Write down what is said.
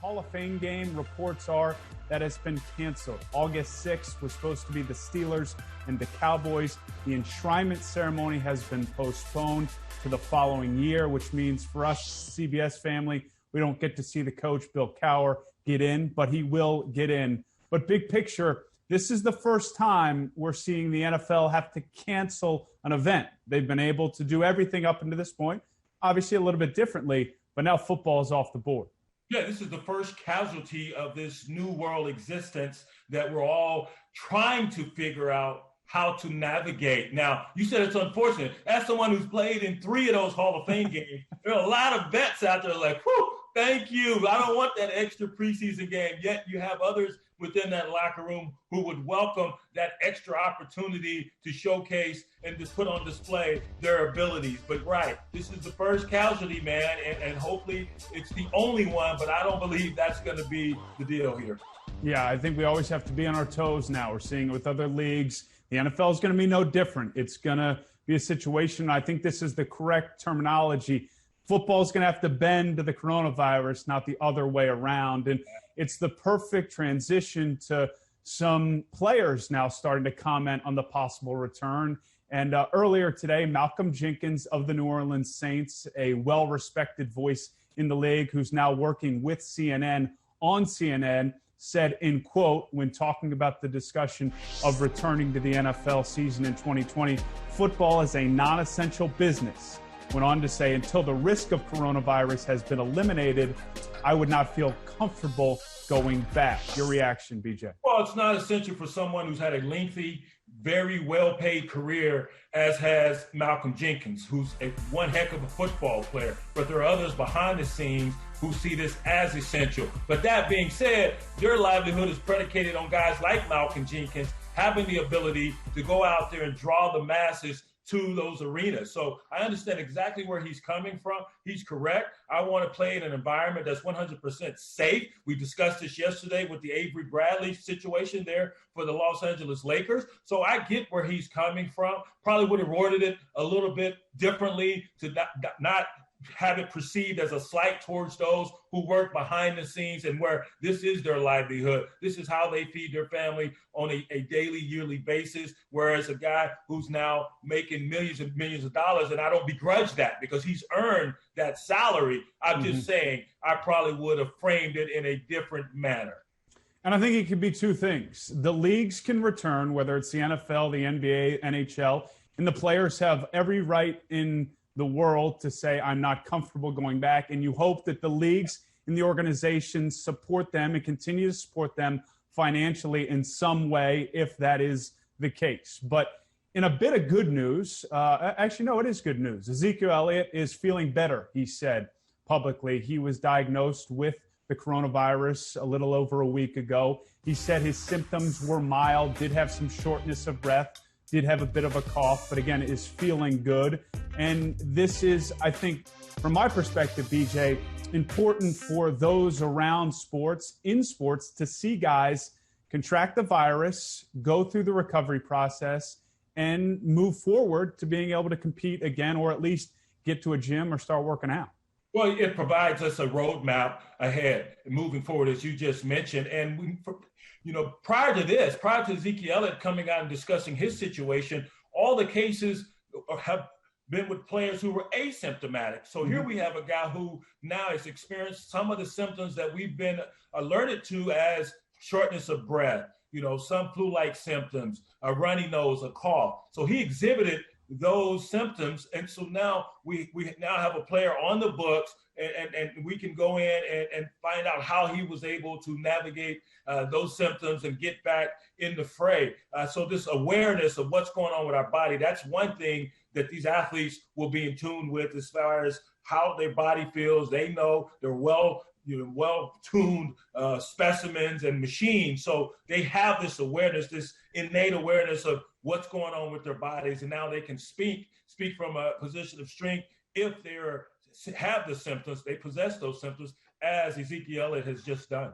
Hall of Fame game, reports are that it's been canceled. August 6th was supposed to be the Steelers and the Cowboys. The enshrinement ceremony has been postponed to the following year, which means for us, CBS family, we don't get to see the coach, Bill Cowher, get in, but he will get in. But big picture, this is the first time we're seeing the NFL have to cancel an event. They've been able to do everything up until this point, obviously a little bit differently, but now football is off the board. Yeah, this is the first casualty of this new world existence that we're all trying to figure out how to navigate. Now, you said it's unfortunate. As someone who's played in 3 of those Hall of Fame games, there are a lot of vets out there like, whew, thank you. I don't want that extra preseason game. Yet you have others within that locker room who would welcome that extra opportunity to showcase and just put on display their abilities. But right, this is the first casualty, man, and hopefully it's the only one, but I don't believe that's going to be the deal here. Yeah, I think we always have to be on our toes now. We're seeing it with other leagues. The NFL is going to be no different. It's going to be a situation, I think this is the correct terminology. Football is going to have to bend to the coronavirus, not the other way around. And it's the perfect transition to some players now starting to comment on the possible return. And earlier today, Malcolm Jenkins of the New Orleans Saints, a well-respected voice in the league who's now working with CNN on CNN, said, in quote, when talking about the discussion of returning to the NFL season in 2020, football is a non-essential business. Went on to say, until the risk of coronavirus has been eliminated, I would not feel comfortable going back. Your reaction, BJ? Well, it's not essential for someone who's had a lengthy, very well-paid career, as has Malcolm Jenkins, who's one heck of a football player. But there are others behind the scenes who see this as essential. But that being said, their livelihood is predicated on guys like Malcolm Jenkins having the ability to go out there and draw the masses to those arenas. So I understand exactly where he's coming from. He's correct. I want to play in an environment that's 100% safe. We discussed this yesterday with the Avery Bradley situation there for the Los Angeles Lakers. So I get where he's coming from. Probably would have worded it a little bit differently to not have it perceived as a slight towards those who work behind the scenes and where this is their livelihood. This is how they feed their family on a daily, yearly basis, whereas a guy who's now making millions and millions of dollars, and I don't begrudge that because he's earned that salary. I'm just saying I probably would have framed it in a different manner. And I think it could be two things. The leagues can return, whether it's the NFL, the NBA, NHL, and the players have every right in the world to say, I'm not comfortable going back. And you hope that the leagues and the organizations support them and continue to support them financially in some way, if that is the case. But in a bit of good news, actually, no, it is good news. Ezekiel Elliott is feeling better, he said publicly. He was diagnosed with the coronavirus a little over a week ago. He said his symptoms were mild, did have some shortness of breath, did have a bit of a cough, but again, is feeling good. And this is, I think, from my perspective, BJ, important for those around sports, in sports, to see guys contract the virus, go through the recovery process, and move forward to being able to compete again, or at least get to a gym or start working out. Well, it provides us a roadmap ahead, moving forward, as you just mentioned. And prior to Ezekiel Elliott coming out and discussing his situation, all the cases have been with players who were asymptomatic. So here we have a guy who now has experienced some of the symptoms that we've been alerted to as shortness of breath, some flu-like symptoms, a runny nose, a cough. So he exhibited those symptoms. And so now we now have a player on the books, and we can go in and find out how he was able to navigate those symptoms and get back in the fray. So this awareness of what's going on with our body, that's one thing that these athletes will be in tune with as far as how their body feels. They know they're well-tuned specimens and machines. So they have this awareness, this innate awareness of what's going on with their bodies. And now they can speak from a position of strength if they have the symptoms, they possess those symptoms, as Ezekiel Elliott has just done.